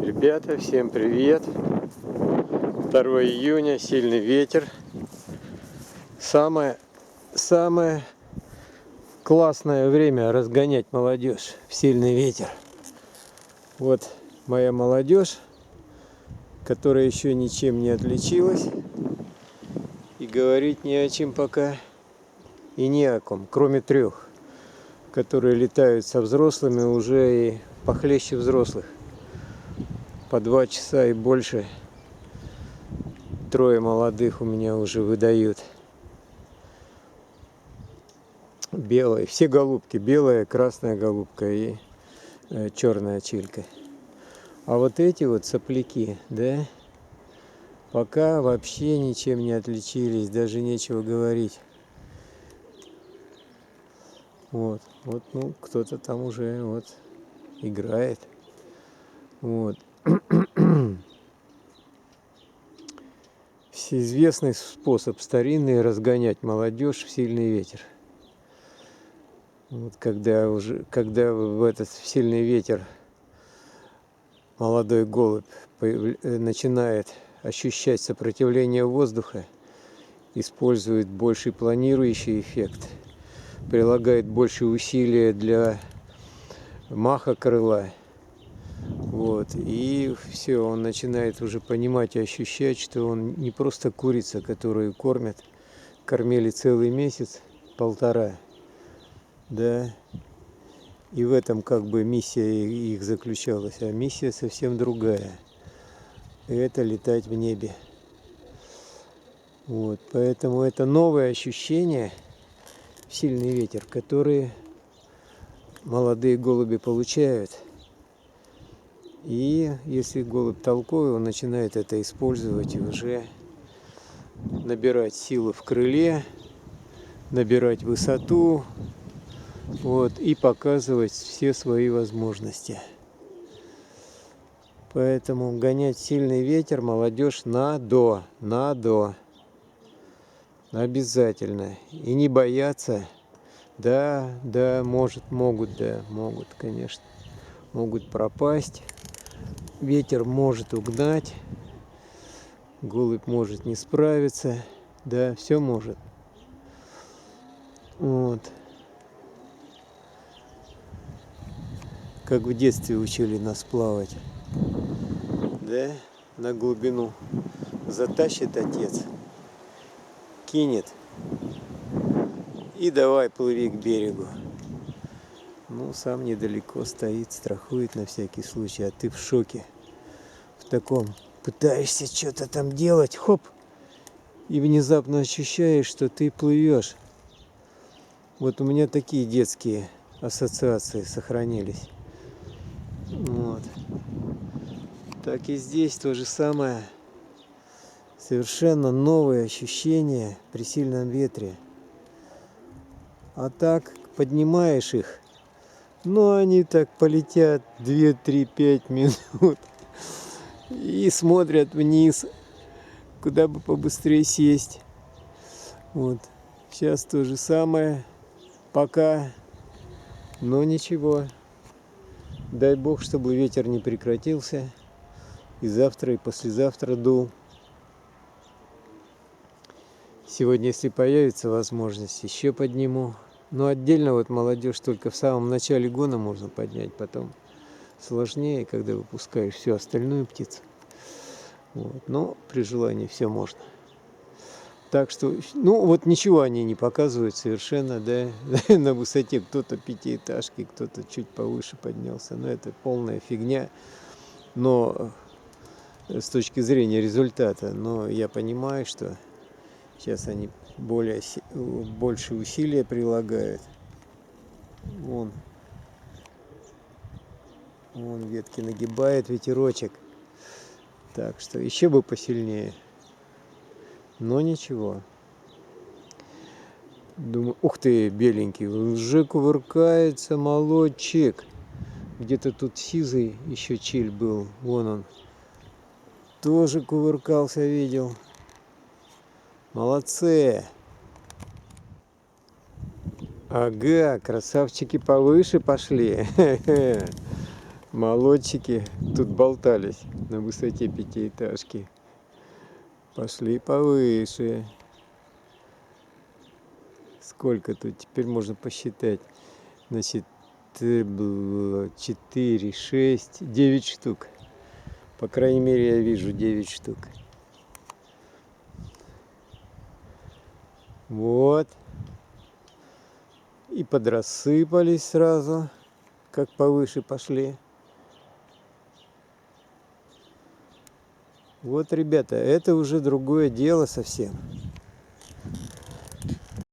Ребята, всем привет! 2 июня, сильный ветер. Самое классное время разгонять молодежь в сильный ветер. Вот моя молодежь, которая еще ничем не отличилась. И говорить не о чем пока и не о ком, кроме 3, которые летают со взрослыми уже и похлеще взрослых. По 2 часа и больше 3 молодых у меня уже выдают. Белые, все голубки, белая, красная голубка и черная чилька. А вот эти вот сопляки, да, пока вообще ничем не отличились, даже нечего говорить. Вот, ну, кто-то там уже вот играет. Вот. Всеизвестный способ старинный разгонять молодежь в сильный ветер. Вот когда в этот сильный ветер молодой голубь начинает ощущать сопротивление воздуха, использует больший планирующий эффект, прилагает больше усилия для маха крыла. Вот, и все, он начинает уже понимать и ощущать, что он не просто курица, которую кормили целый месяц, 1,5. Да, и в этом как бы миссия их заключалась, а миссия совсем другая. И это летать в небе. Вот, поэтому это новое ощущение, сильный ветер, который молодые голуби получают. И если голубь толковый, он начинает это использовать и уже набирать силу в крыле, набирать высоту. Вот, и показывать все свои возможности. Поэтому гонять сильный ветер молодежь надо. Обязательно. И не бояться. Да, могут, конечно. Могут пропасть. Ветер может угнать. Голубь может не справиться. Да, все может. Вот. Как в детстве учили нас плавать, да, на глубину. Затащит отец, кинет и давай плыви к берегу. Ну, сам недалеко стоит, страхует на всякий случай, а ты в шоке. В таком пытаешься что-то там делать, хоп, и внезапно ощущаешь, что ты плывешь. Вот у меня такие детские ассоциации сохранились. Вот. Так и здесь то же самое. Совершенно новые ощущения при сильном ветре. А так поднимаешь их, но они так полетят 2, 3, 5 минут и смотрят вниз, куда бы побыстрее сесть. Вот. Сейчас то же самое. Пока. Но ничего. Дай бог, чтобы ветер не прекратился. И завтра, и послезавтра дул. Сегодня, если появится возможность, еще подниму. Но отдельно вот молодежь только в самом начале гона можно поднять. Потом сложнее, когда выпускаешь всю остальную птицу. Вот. Но при желании все можно. Так что, ну вот ничего они не показывают совершенно, да, на высоте кто-то 5-этажки, кто-то чуть повыше поднялся, но это полная фигня, но с точки зрения результата, но я понимаю, что сейчас они больше усилия прилагают, вон ветки нагибает ветерочек, так что еще бы посильнее. Но ничего. Думаю, ух ты, беленький, уже кувыркается молодчик. Где-то тут сизый еще чиль был. Вон он. Тоже кувыркался, видел. Молодцы. Ага, красавчики повыше пошли. Молодчики тут болтались на высоте пятиэтажки. Пошли повыше. Сколько тут? Теперь можно посчитать. Значит, было 4, 6, 9 штук. По крайней мере, я вижу 9 штук. Вот. И подрассыпались сразу, как повыше пошли. Вот, ребята, это уже другое дело совсем.